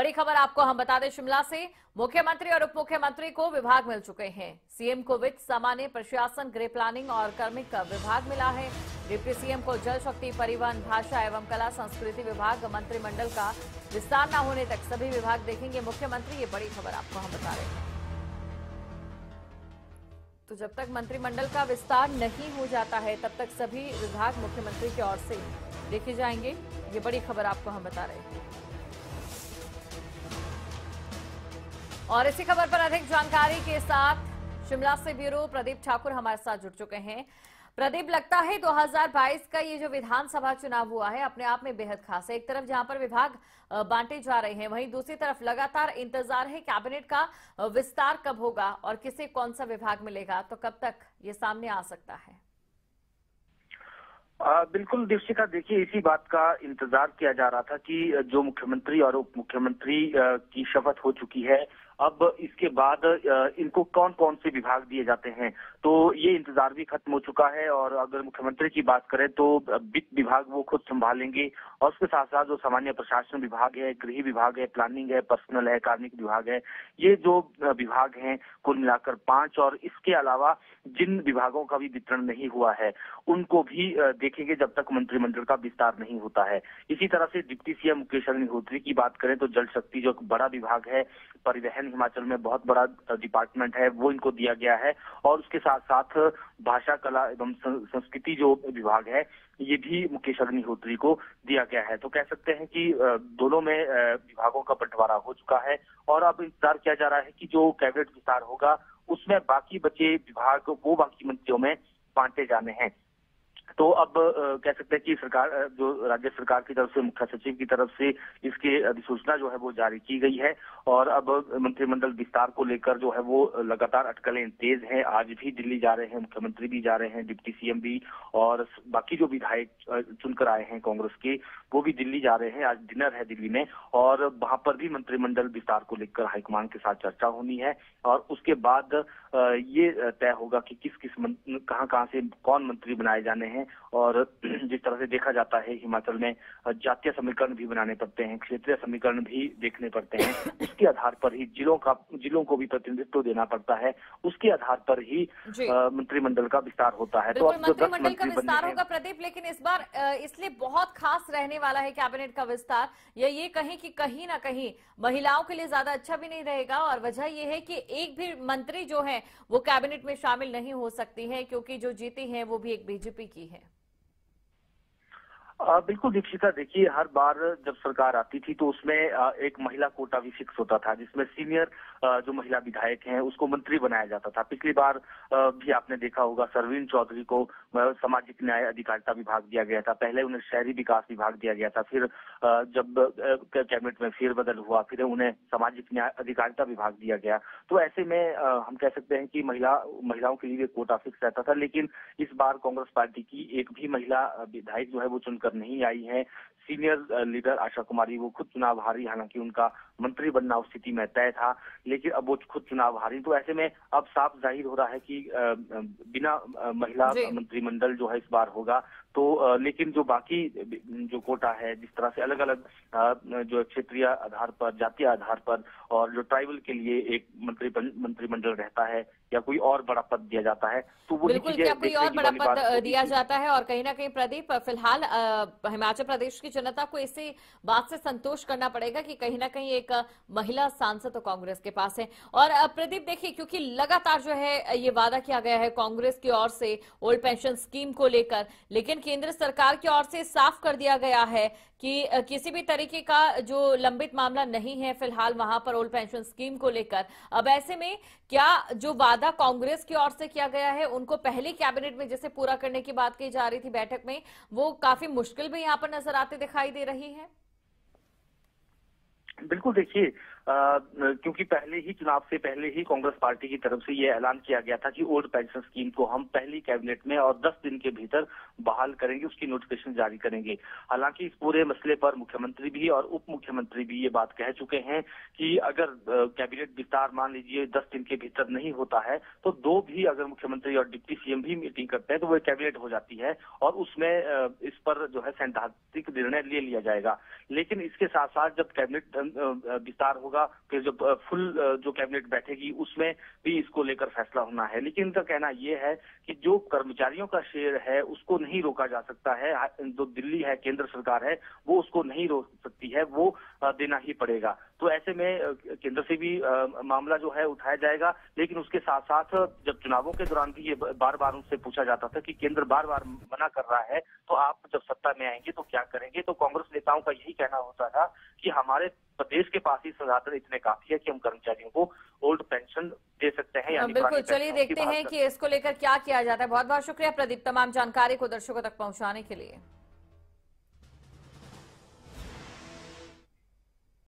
बड़ी खबर आपको हम बता दें शिमला से। मुख्यमंत्री और उप मुख्यमंत्री को विभाग मिल चुके हैं। सीएम को वित्त, सामान्य प्रशासन, गृह प्लानिंग और कार्मिक विभाग मिला है। डिप्टी सीएम को जल शक्ति, परिवहन, भाषा एवं कला संस्कृति विभाग। मंत्रिमंडल का विस्तार न होने तक सभी विभाग देखेंगे मुख्यमंत्री। ये बड़ी खबर आपको हम बता रहे हैं। तो जब तक मंत्रिमंडल का विस्तार नहीं हो जाता है तब तक सभी विभाग मुख्यमंत्री की ओर से देखे जाएंगे। ये बड़ी खबर आपको हम बता रहे हैं। और इसी खबर पर अधिक जानकारी के साथ शिमला से ब्यूरो प्रदीप ठाकुर हमारे साथ जुड़ चुके हैं। प्रदीप, लगता है 2022 का ये जो विधानसभा चुनाव हुआ है अपने आप में बेहद खास है। एक तरफ जहां पर विभाग बांटे जा रहे हैं, वहीं दूसरी तरफ लगातार इंतजार है कैबिनेट का विस्तार कब होगा और किसे कौन सा विभाग मिलेगा, तो कब तक ये सामने आ सकता है? बिल्कुल दीक्षिका, देखिए इसी बात का इंतजार किया जा रहा था कि जो मुख्यमंत्री और उप मुख्यमंत्री की शपथ हो चुकी है, अब इसके बाद इनको कौन कौन से विभाग दिए जाते हैं, तो ये इंतजार भी खत्म हो चुका है। और अगर मुख्यमंत्री की बात करें तो वित्त विभाग वो खुद संभालेंगे और उसके साथ साथ जो सामान्य प्रशासन विभाग है, गृह विभाग है, प्लानिंग है, पर्सनल है, कार्मिक विभाग है, ये जो विभाग हैं कुल मिलाकर 5। और इसके अलावा जिन विभागों का भी वितरण नहीं हुआ है उनको भी देखेंगे जब तक मंत्रिमंडल का विस्तार नहीं होता है। इसी तरह से डिप्टी सीएम मुकेश अग्निहोत्री की बात करें तो जल शक्ति जो एक बड़ा विभाग है, परिवहन हिमाचल में बहुत बड़ा डिपार्टमेंट है, वो इनको दिया गया है। और उसके साथ साथ भाषा, कला एवं संस्कृति जो विभाग है ये भी मुकेश अग्निहोत्री को दिया गया है। तो कह सकते हैं कि दोनों में विभागों का बंटवारा हो चुका है और अब इंतजार किया जा रहा है कि जो कैबिनेट विस्तार होगा उसमें बाकी बचे विभाग वो बाकी मंत्रियों में बांटे जाने हैं। तो अब कह सकते हैं कि सरकार जो राज्य सरकार की तरफ से, मुख्य सचिव की तरफ से इसकी अधिसूचना जो है वो जारी की गई है। और अब मंत्रिमंडल विस्तार को लेकर जो है वो लगातार अटकलें तेज हैं। आज भी दिल्ली जा रहे हैं, मुख्यमंत्री भी जा रहे हैं, डिप्टी सीएम भी, और बाकी जो विधायक चुनकर आए हैं कांग्रेस के वो भी दिल्ली जा रहे हैं। आज डिनर है दिल्ली में और वहां पर भी मंत्रिमंडल विस्तार को लेकर हाईकमान के साथ चर्चा होनी है। और उसके बाद ये तय होगा कि किस किस कहां से कौन मंत्री बनाए जाने हैं। और जिस तरह से देखा जाता है हिमाचल में जातीय समीकरण भी बनाने पड़ते हैं, क्षेत्रीय समीकरण भी देखने पड़ते हैं, उसके आधार पर ही जिलों को भी प्रतिनिधित्व देना पड़ता है, उसके आधार पर ही मंत्रिमंडल का विस्तार होता है। तो अब मंत्रिमंडल का विस्तार होगा प्रदीप, लेकिन इस बार इसलिए बहुत खास रहने वाला है कैबिनेट का विस्तार, या ये कहीं कि कहीं ना कहीं महिलाओं के लिए ज्यादा अच्छा भी नहीं रहेगा। और वजह यह है कि एक भी मंत्री जो है वो कैबिनेट में शामिल नहीं हो सकती है क्योंकि जो जीती है वो भी एक बीजेपी की है। बिल्कुल दीक्षिता, देखिए हर बार जब सरकार आती थी तो उसमें एक महिला कोटा भी फिक्स होता था जिसमें सीनियर जो महिला विधायक हैं उसको मंत्री बनाया जाता था। पिछली बार भी आपने देखा होगा सरवीन चौधरी को सामाजिक न्याय अधिकारिता विभाग दिया गया था, पहले उन्हें शहरी विकास विभाग दिया गया था, फिर जब कैबिनेट में फेरबदल हुआ फिर उन्हें सामाजिक न्याय अधिकारिता विभाग दिया गया। तो ऐसे में हम कह सकते हैं कि महिलाओं के लिए कोटा फिक्स रहता था। लेकिन इस बार कांग्रेस पार्टी की एक भी महिला विधायक जो है वो चुनकर नहीं आई है। सीनियर लीडर आशा कुमारी वो खुद चुनाव हारी, हालांकि उनका मंत्री बनना उस स्थिति में तय था, लेकिन अब वो खुद चुनाव हारी। तो ऐसे में अब साफ जाहिर हो रहा है कि बिना महिला मंत्रिमंडल जो है इस बार होगा। तो लेकिन जो बाकी जो कोटा है, जिस तरह से अलग अलग जो क्षेत्रीय आधार पर, जातीय आधार पर और जो ट्राइबल के लिए एक मंत्रिमंडल रहता है या कोई और बड़ा पद दिया जाता है, तो वो बिल्कुल क्या कोई और बड़ा पद दिया जाता है। और कहीं ना कहीं प्रदीप फिलहाल हिमाचल प्रदेश की जनता को इसी बात से संतोष करना पड़ेगा कि कहीं ना कहीं एक महिला सांसद तो कांग्रेस के पास है। और प्रदीप देखिए, क्योंकि लगातार जो है ये वादा किया गया है कांग्रेस की ओर से ओल्ड पेंशन स्कीम को लेकर, लेकिन केंद्र सरकार की ओर से साफ कर दिया गया है कि किसी भी तरीके का जो लंबित मामला नहीं है फिलहाल वहां पर ओल्ड पेंशन स्कीम को लेकर। अब ऐसे में क्या जो वादा कांग्रेस की ओर से किया गया है उनको पहली कैबिनेट में जैसे पूरा करने की बात की जा रही थी बैठक में, वो काफी मुश्किल भी यहाँ पर नजर आते दिखाई दे रही है? बिल्कुल देखिए, क्योंकि पहले ही चुनाव से पहले ही कांग्रेस पार्टी की तरफ से ये ऐलान किया गया था कि ओल्ड पेंशन स्कीम को हम पहली कैबिनेट में और 10 दिन के भीतर बहाल करेंगे, उसकी नोटिफिकेशन जारी करेंगे। हालांकि इस पूरे मसले पर मुख्यमंत्री भी और उप मुख्यमंत्री भी ये बात कह चुके हैं कि अगर कैबिनेट विस्तार मान लीजिए 10 दिन के भीतर नहीं होता है तो दो भी अगर मुख्यमंत्री और डिप्टी सीएम भी मीटिंग करते हैं तो वो कैबिनेट हो जाती है और उसमें इस पर जो है सैद्धांतिक निर्णय ले लिया जाएगा। लेकिन इसके साथ साथ जब कैबिनेट विस्तार होगा, फिर जब फुल जो कैबिनेट बैठेगी उसमें भी इसको लेकर फैसला होना है। लेकिन इनका कहना ये है कि जो कर्मचारियों का शेयर है उसको नहीं रोका जा सकता है, जो दिल्ली है, केंद्र सरकार है, वो उसको नहीं रोक सकती है, वो देना ही पड़ेगा। तो ऐसे में केंद्र से भी मामला जो है उठाया जाएगा। लेकिन उसके साथ साथ जब चुनावों के दौरान भी ये बार बार उनसे पूछा जाता था कि केंद्र बार बार मना कर रहा है, तो आप जब सत्ता में आएंगे तो क्या करेंगे, तो कांग्रेस नेताओं का यही कहना होता था कि हमारे प्रदेश के पास ही संसाधन इतने काफी है कि हम कर्मचारियों को ओल्ड पेंशन दे सकते हैं। यानी बिल्कुल, चलिए देखते हैं कि इसको लेकर क्या किया जाता है। बहुत बहुत शुक्रिया प्रदीप, तमाम जानकारी को दर्शकों तक पहुंचाने के लिए।